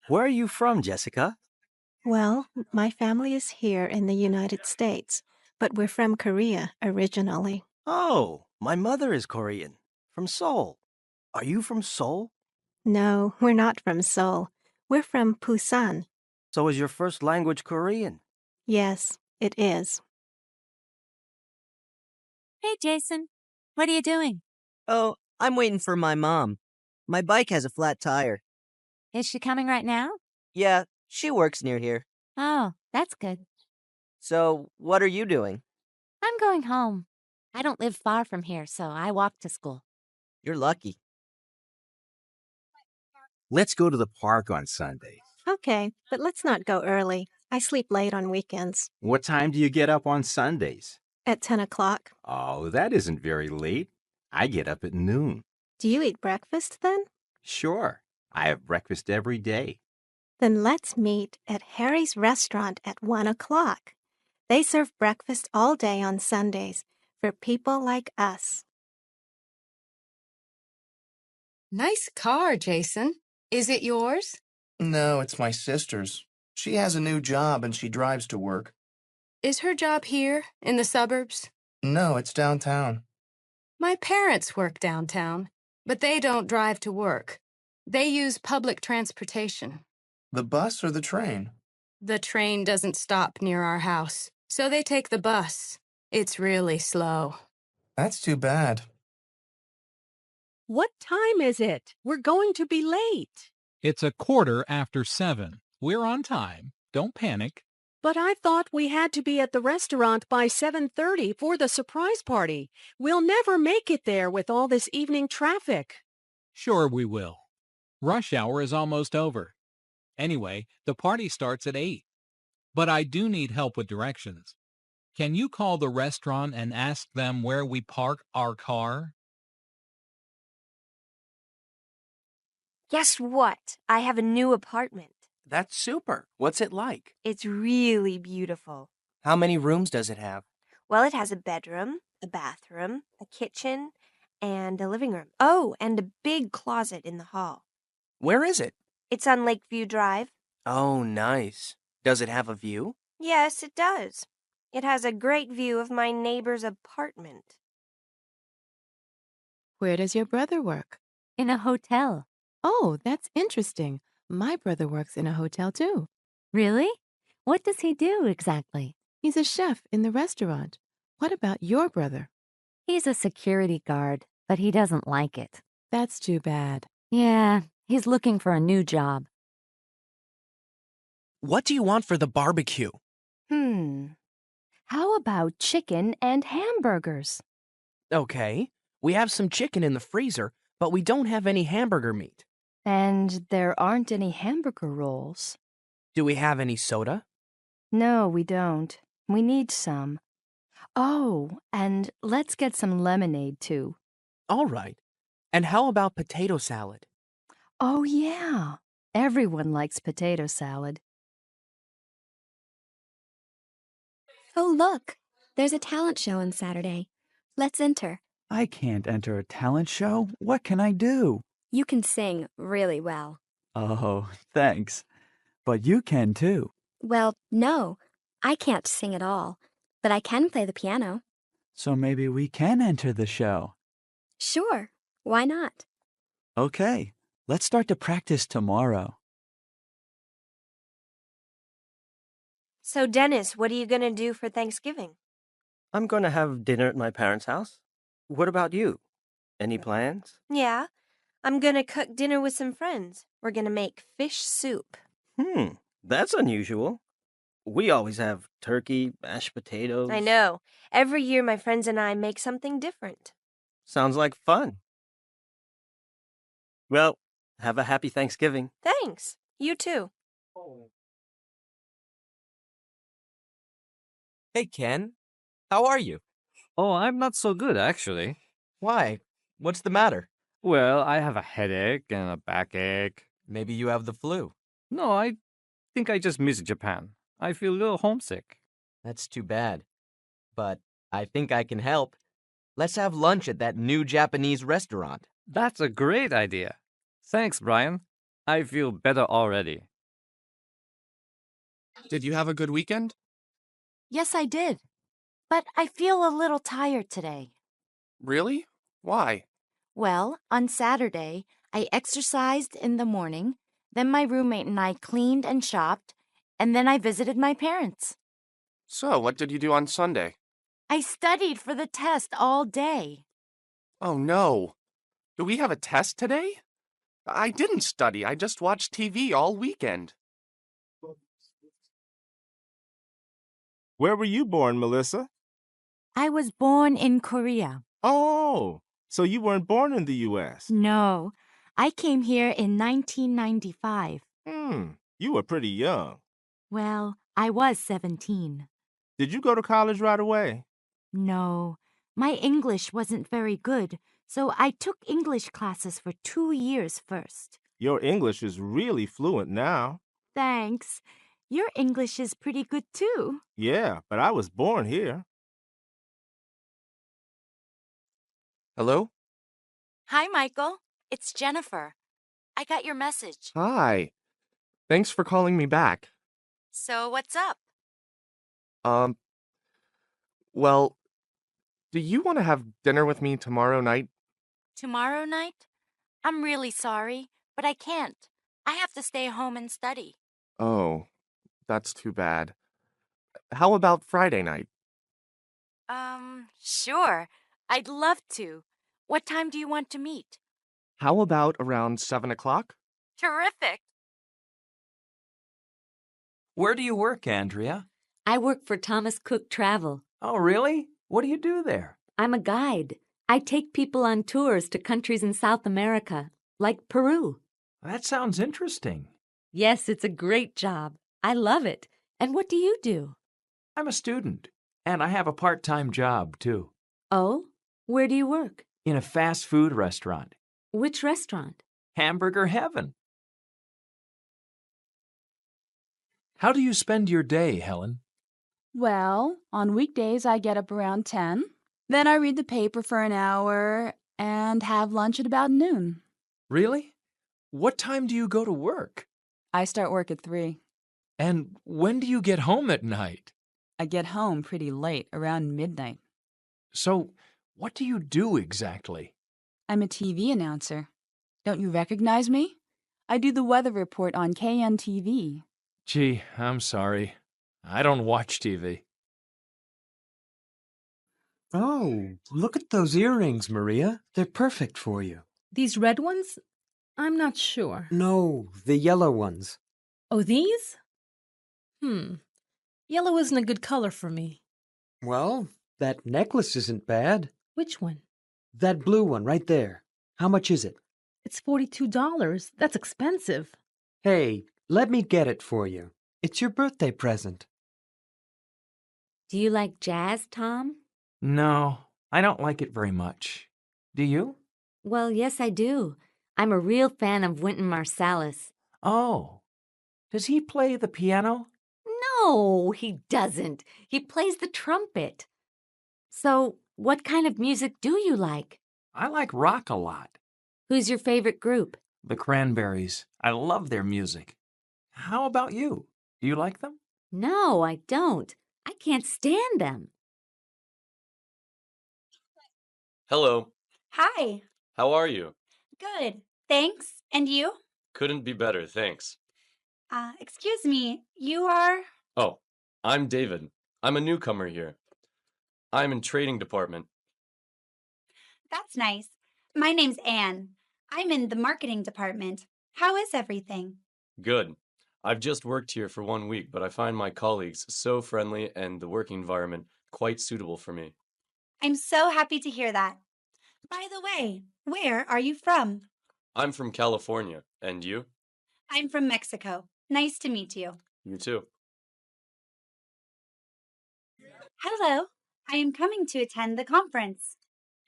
Where are you from, Jessica? Well, my family is here in the United States, but we're from Korea originally. Oh, my mother is Korean, from Seoul. Are you from Seoul? No, we're not from Seoul. We're from Busan. So is your first language Korean? Yes, it is. Hey, Jason. What are you doing? Oh, I'm waiting for my mom. My bike has a flat tire. Is she coming right now? Yeah, she works near here. Oh, that's good. So, what are you doing? I'm going home. I don't live far from here, so I walk to school. You're lucky. Let's go to the park on Sunday. Okay, but let's not go early. I sleep late on weekends. What time do you get up on Sundays? At 10 o'clock. Oh, that isn't very late. I get up at noon. Do you eat breakfast then? Sure, I have breakfast every day. Then let's meet at Harry's restaurant at 1 o'clock. They serve breakfast all day on Sundays for people like us. Nice car, Jason. Is it yours? No, it's my sister's. She has a new job and she drives to work. Is her job here, in the suburbs? No, it's downtown. My parents work downtown, but they don't drive to work. They use public transportation. The bus or the train? The train doesn't stop near our house, so they take the bus. It's really slow. That's too bad. What time is it? We're going to be late. It's 7:15. We're on time. Don't panic. But I thought we had to be at the restaurant by 7:30 for the surprise party. We'll never make it there with all this evening traffic. Sure we will. Rush hour is almost over. Anyway, the party starts at 8. But I do need help with directions. Can you call the restaurant and ask them where we park our car? Guess what? I have a new apartment. That's super. What's it like? It's really beautiful. How many rooms does it have? Well, it has a bedroom, a bathroom, a kitchen, and a living room. Oh, and a big closet in the hall. Where is it? It's on Lakeview Drive. Oh, nice. Does it have a view? Yes, it does. It has a great view of my neighbor's apartment. Where does your brother work? In a hotel. Oh, that's interesting. My brother works in a hotel too. Really? What does he do exactly? He's a chef in the restaurant. What about your brother? He's a security guard, but he doesn't like it. That's too bad. Yeah, he's looking for a new job. What do you want for the barbecue? How about chicken and hamburgers? Okay. We have some chicken in the freezer, but we don't have any hamburger meat. And there aren't any hamburger rolls. Do we have any soda? No, we don't. We need some. Oh, and let's get some lemonade, too. All right. And how about potato salad? Oh, yeah. Everyone likes potato salad. Oh, look. There's a talent show on Saturday. Let's enter. I can't enter a talent show. What can I do? You can sing really well. Oh, thanks. But you can too. Well, no. I can't sing at all. But I can play the piano. So maybe we can enter the show. Sure. Why not? Okay. Let's start to practice tomorrow. So, Dennis, what are you going to do for Thanksgiving? I'm going to have dinner at my parents' house. What about you? Any plans? Yeah. I'm going to cook dinner with some friends. We're going to make fish soup. That's unusual. We always have turkey, mashed potatoes. I know. Every year my friends and I make something different. Sounds like fun. Well, have a happy Thanksgiving. Thanks. You too. Hey, Ken. How are you? Oh, I'm not so good, actually. Why? What's the matter? Well, I have a headache and a backache. Maybe you have the flu. No, I think I just miss Japan. I feel a little homesick. That's too bad. But I think I can help. Let's have lunch at that new Japanese restaurant. That's a great idea. Thanks, Brian. I feel better already. Did you have a good weekend? Yes, I did. But I feel a little tired today. Really? Why? Well, on Saturday, I exercised in the morning, then my roommate and I cleaned and shopped, and then I visited my parents. So, what did you do on Sunday? I studied for the test all day. Oh no. Do we have a test today? I didn't study. I just watched TV all weekend. Where were you born, Melissa? I was born in Korea. Oh, so you weren't born in the U.S. No, I came here in 1995. You were pretty young. Well, I was 17. Did you go to college right away? No, my English wasn't very good, so I took English classes for 2 years first. Your English is really fluent now. Thanks. Your English is pretty good too. Yeah, but I was born here. Hello? Hi, Michael. It's Jennifer. I got your message. Hi. Thanks for calling me back. So, what's up? Well, do you want to have dinner with me tomorrow night? Tomorrow night? I'm really sorry, but I can't. I have to stay home and study. Oh, that's too bad. How about Friday night? Sure. I'd love to. What time do you want to meet? How about around 7 o'clock? Terrific. Where do you work, Andrea? I work for Thomas Cook Travel. Oh, really? What do you do there? I'm a guide. I take people on tours to countries in South America, like Peru. That sounds interesting. Yes, it's a great job. I love it. And what do you do? I'm a student, and I have a part-time job, too. Oh? Where do you work? In a fast food restaurant. Which restaurant? Hamburger Heaven. How do you spend your day, Helen? Well, on weekdays I get up around 10. Then I read the paper for an hour and have lunch at about noon. Really? What time do you go to work? I start work at 3. And when do you get home at night? I get home pretty late, around midnight. So, what do you do exactly? I'm a TV announcer. Don't you recognize me? I do the weather report on KNTV. Gee, I'm sorry. I don't watch TV. Oh, look at those earrings, Maria. They're perfect for you. These red ones? I'm not sure. No, the yellow ones. Oh, these? Yellow isn't a good color for me. Well, that necklace isn't bad. Which one? That blue one right there. How much is it? It's $42. That's expensive. Hey, let me get it for you. It's your birthday present. Do you like jazz, Tom? No, I don't like it very much. Do you? Well, yes, I do. I'm a real fan of Wynton Marsalis. Oh. Does he play the piano? No, he doesn't. He plays the trumpet. So, what kind of music do you like? I like rock a lot. Who's your favorite group? The Cranberries. I love their music. How about you? Do you like them? No, I don't. I can't stand them. Hello. Hi. How are you? Good. Thanks. And you? Couldn't be better, thanks. Excuse me. You are? Oh, I'm David. I'm a newcomer here. I'm in trading department. That's nice. My name's Anne. I'm in the marketing department. How is everything? Good. I've just worked here for 1 week, but I find my colleagues so friendly and the work environment quite suitable for me. I'm so happy to hear that. By the way, where are you from? I'm from California. And you? I'm from Mexico. Nice to meet you. You too. Hello. I am coming to attend the conference.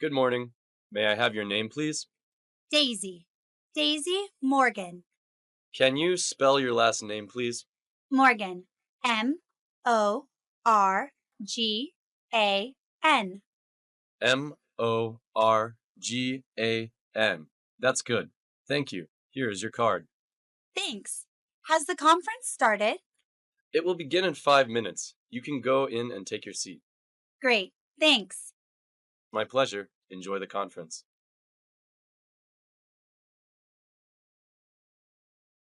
Good morning. May I have your name, please? Daisy. Daisy Morgan. Can you spell your last name, please? Morgan. M-O-R-G-A-N. M-O-R-G-A-N. That's good. Thank you. Here is your card. Thanks. Has the conference started? It will begin in 5 minutes. You can go in and take your seat. Great, thanks. My pleasure. Enjoy the conference.